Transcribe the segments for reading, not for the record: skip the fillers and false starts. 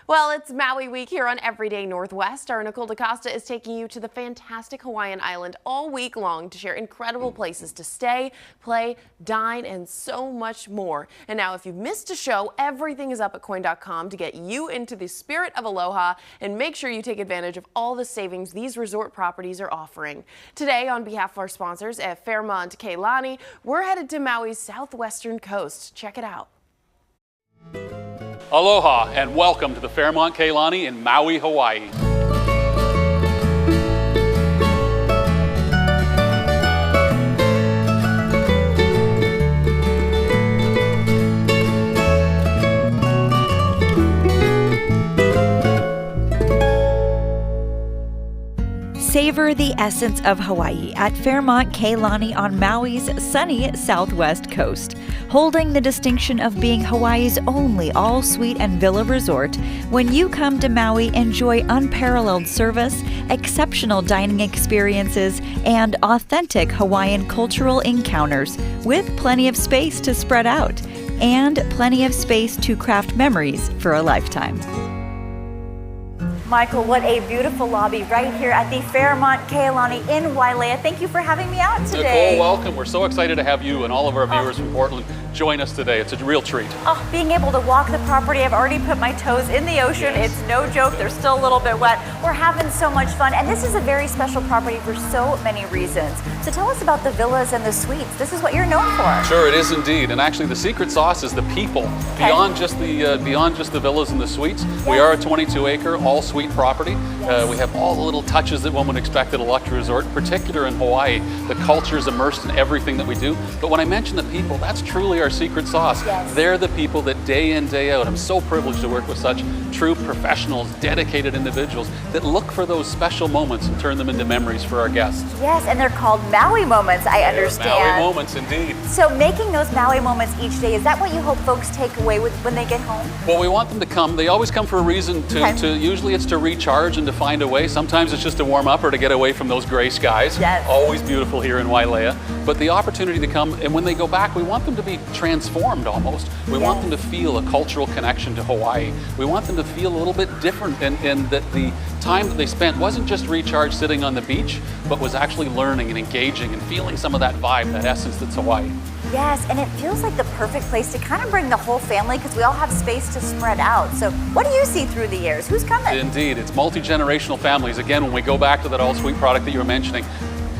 Well, it's Maui week here on Everyday Northwest. Our Nicole DeCosta is taking you to the fantastic Hawaiian island all week long to share incredible places to stay, play, dine, and so much more. And now if you've missed a show, everything is up at coin.com to get you into the spirit of aloha and make sure you take advantage of all the savings these resort properties are offering. Today, on behalf of our sponsors at Fairmont Kea Lani, we're headed to Maui's southwestern coast. Check it out. Aloha and welcome to the Fairmont Kea Lani in Maui, Hawaii. Savor the essence of Hawaii at Fairmont Kea Lani on Maui's sunny southwest coast. Holding the distinction of being Hawaii's only all-suite and villa resort, when you come to Maui, enjoy unparalleled service, exceptional dining experiences, and authentic Hawaiian cultural encounters with plenty of space to spread out and plenty of space to craft memories for a lifetime. Michael, what a beautiful lobby right here at the Fairmont Kea Lani in Wailea. Thank you for having me out today. Nicole, welcome. We're so excited to have you and all of our viewers from Portland join us today. It's a real treat. Being able to walk the property, I've already put my toes in the ocean. Yes. It's no joke. They're still a little bit wet. We're having so much fun. And this is a very special property for so many reasons. So tell us about the villas and the suites. This is what you're known for. Sure, it is indeed. And actually the secret sauce is the people. Okay. Beyond just the villas and the suites. Yes. We are a 22-acre all-suite property. Yes. We have all the little touches that one would expect at a luxury resort, particularly in Hawaii. The culture is immersed in everything that we do. But when I mention the people, that's truly our secret sauce. Yes. They're the people that day in, day out, I'm so privileged to work with such true professionals, dedicated individuals that look for those special moments and turn them into memories for our guests. Yes, and they're called Maui moments, I understand. Maui moments, indeed. So making those Maui moments each day, is that what you hope folks take away when they get home? Well, we want them to come. They always come for a reason usually it's to recharge and to find a way. Sometimes it's just to warm up or to get away from those gray skies. Yes. Always beautiful here in Wailea. But the opportunity to come, and when they go back, we want them to be transformed almost. We want them to feel a cultural connection to Hawaii. We want them to feel a little bit different, and that the time that they spent wasn't just recharged sitting on the beach, but was actually learning and engaging and feeling some of that vibe, that essence that's Hawaii. Yes, and it feels like the perfect place to kind of bring the whole family because we all have space to spread out. So what do you see through the years? Who's coming? Indeed, it's multi-generational families. Again, when we go back to that all-suite product that you were mentioning,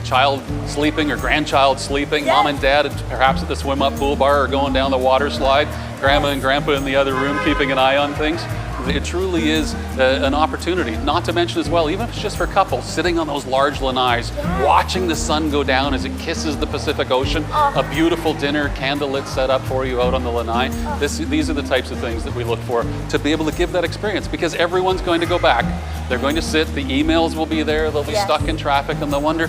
child sleeping or grandchild sleeping, yes. Mom and dad perhaps at the swim-up pool bar or going down the water slide, grandma and grandpa in the other room keeping an eye on things. It truly is an opportunity, not to mention as well, even if it's just for couples, sitting on those large lanais, yes. Watching the sun go down as it kisses the Pacific Ocean, a beautiful dinner, candlelit set up for you out on the lanai. These are the types of things that we look for to be able to give that experience, because everyone's going to go back. They're going to sit, the emails will be there, they'll be yes. stuck in traffic, and they'll wonder,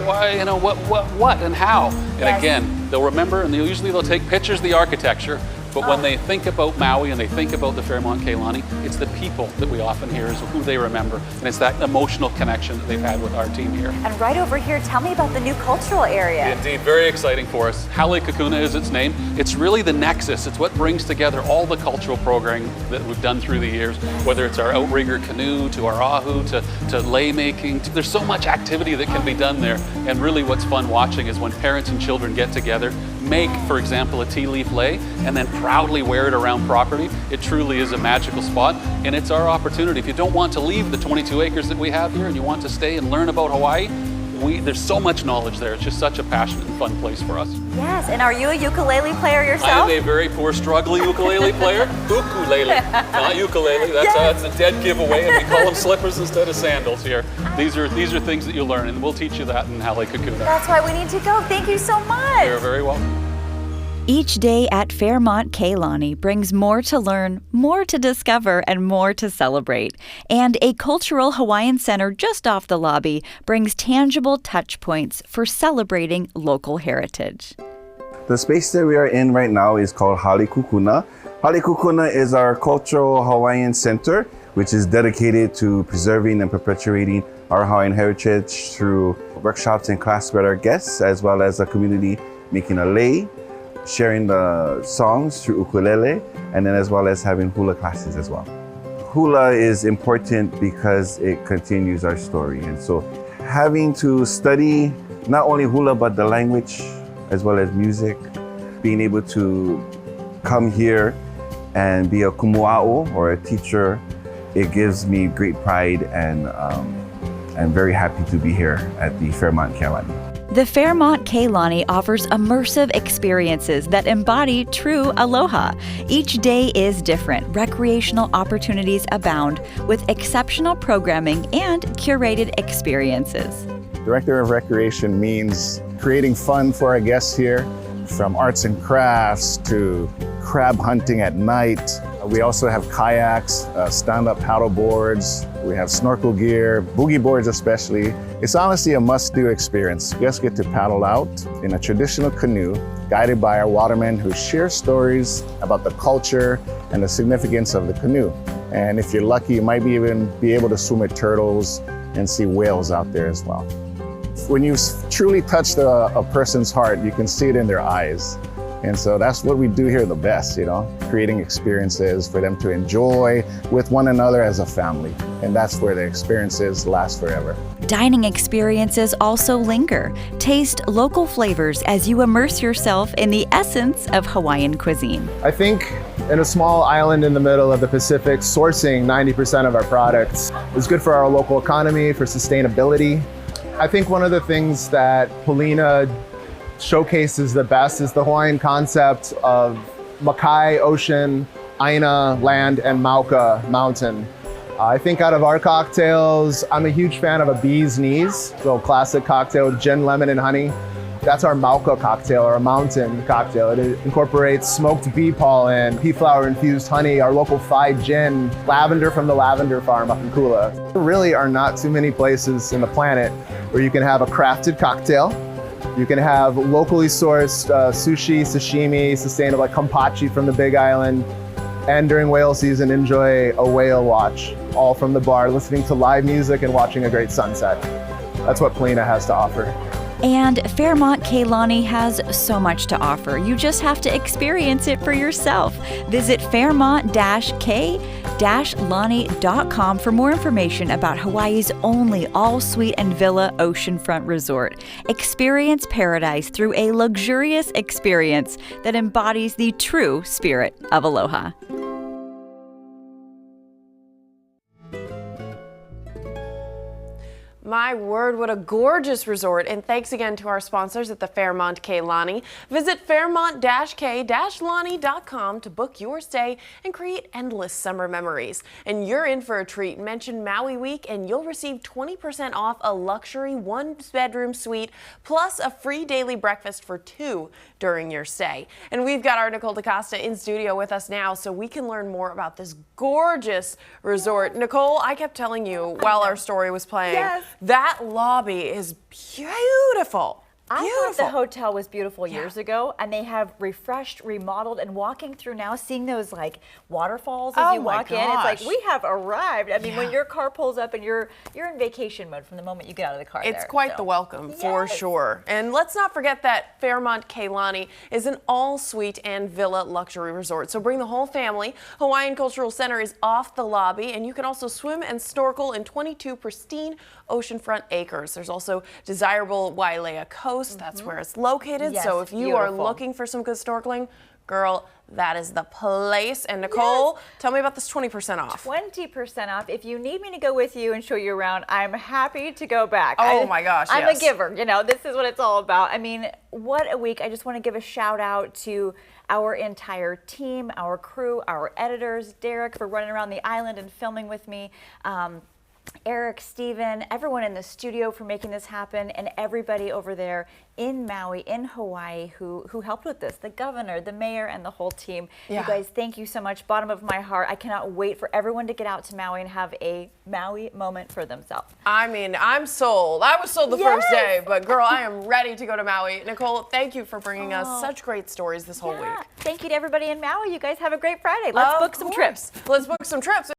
why, what and how? And yes. Again, they'll remember, and they'll take pictures of the architecture. But when they think about Maui and they think about the Fairmont Kea Lani, it's the people that we often hear is who they remember. And it's that emotional connection that they've had with our team here. And right over here, tell me about the new cultural area. Indeed, very exciting for us. Hale Kakuna is its name. It's really the nexus. It's what brings together all the cultural programming that we've done through the years, whether it's our outrigger canoe, to our ahu, to lei making. There's so much activity that can be done there. And really what's fun watching is when parents and children get together, make, for example, a tea leaf lei, and then proudly wear it around property. It truly is a magical spot, and it's our opportunity. If you don't want to leave the 22 acres that we have here and you want to stay and learn about Hawaii, there's so much knowledge there. It's just such a passionate and fun place for us. Yes, and are you a ukulele player yourself? I am a very poor, struggling ukulele player. Ukulele, not ukulele. That's a dead giveaway, and we call them slippers instead of sandals here. These are things that you learn, and we'll teach you that in Hale Kakuna. That's why we need to go. Thank you so much. You're very welcome. Each day at Fairmont Kea Lani brings more to learn, more to discover, and more to celebrate. And a cultural Hawaiian center just off the lobby brings tangible touch points for celebrating local heritage. The space that we are in right now is called Hale Kukuna. Hale Kukuna is our cultural Hawaiian center, which is dedicated to preserving and perpetuating our Hawaiian heritage through workshops and classes with our guests, as well as the community making a lei, sharing the songs through ukulele, and then as well as having hula classes as well. hula is important because it continues our story. And so having to study not only hula, but the language as well as music, being able to come here and be a kumua'o or a teacher, it gives me great pride, and I'm very happy to be here at the Fairmont Kea Lani. The Fairmont Kea Lani offers immersive experiences that embody true aloha. Each day is different. Recreational opportunities abound with exceptional programming and curated experiences. Director of Recreation means creating fun for our guests here, from arts and crafts to crab hunting at night. We also have kayaks, stand-up paddle boards. We have snorkel gear, boogie boards especially. It's honestly a must-do experience. Guests get to paddle out in a traditional canoe, guided by our watermen who share stories about the culture and the significance of the canoe. And if you're lucky, you might even be able to swim with turtles and see whales out there as well. When you truly touch a person's heart, you can see it in their eyes. And so that's what we do here the best, creating experiences for them to enjoy with one another as a family. And that's where the experiences last forever. Dining experiences also linger. Taste local flavors as you immerse yourself in the essence of Hawaiian cuisine. I think in a small island in the middle of the Pacific, sourcing 90% of our products is good for our local economy, for sustainability. I think one of the things that Polina showcases the best is the Hawaiian concept of Makai, ocean, Aina, land, and Mauka, mountain. I think out of our cocktails, I'm a huge fan of a bee's knees, so classic cocktail, gin, lemon, and honey. That's our Mauka cocktail, or a mountain cocktail. It incorporates smoked bee pollen, pea flower infused honey, our local Phi gin, lavender from the lavender farm up in Kula. There really are not too many places in the planet where you can have a crafted cocktail. You can have locally sourced sushi, sashimi, sustainable like kampachi from the Big Island, and during whale season, enjoy a whale watch, all from the bar, listening to live music and watching a great sunset. That's what Polina has to offer. And Fairmont Kea Lani has so much to offer. You just have to experience it for yourself. Visit fairmont-k-lani.com for more information about Hawaii's only all-suite and villa oceanfront resort. Experience paradise through a luxurious experience that embodies the true spirit of aloha. My word, what a gorgeous resort. And thanks again to our sponsors at the Fairmont Kea Lani. Visit fairmont-k-lani.com to book your stay and create endless summer memories. And you're in for a treat. Mention Maui Week and you'll receive 20% off a luxury one-bedroom suite plus a free daily breakfast for two during your stay. And we've got our Nicole DeCosta in studio with us now so we can learn more about this gorgeous resort. Nicole, I kept telling you while our story was playing, yes, that lobby is beautiful. I thought the hotel was beautiful years ago, and they have refreshed, remodeled, and walking through now, seeing those like waterfalls as you walk in, it's like we have arrived. I mean, when your car pulls up and you're in vacation mode from the moment you get out of the car. It's quite the welcome for sure. And let's not forget that Fairmont Kea Lani is an all-suite and villa luxury resort. So bring the whole family. Hawaiian Cultural Center is off the lobby, and you can also swim and snorkel in 22 pristine oceanfront acres. There's also desirable Wailea coast. That's where it's located. Yes, so if you are looking for some good snorkeling, girl, that is the place. And Nicole, tell me about this 20% off. 20% off. If you need me to go with you and show you around, I'm happy to go back. Oh my gosh, I'm a giver. This is what it's all about. I mean, what a week. I just want to give a shout out to our entire team, our crew, our editors, Derek for running around the island and filming with me. Eric, Steven, everyone in the studio for making this happen, and everybody over there in Maui, in Hawaii, who helped with this, the governor, the mayor, and the whole team. You guys, thank you so much. Bottom of my heart. I cannot wait for everyone to get out to Maui and have a Maui moment for themselves. I mean, I'm sold. I was sold the first day, but girl, I am ready to go to Maui. Nicole, thank you for bringing us such great stories this whole week. Thank you to everybody in Maui. You guys have a great Friday. Let's book some trips. Let's book some trips.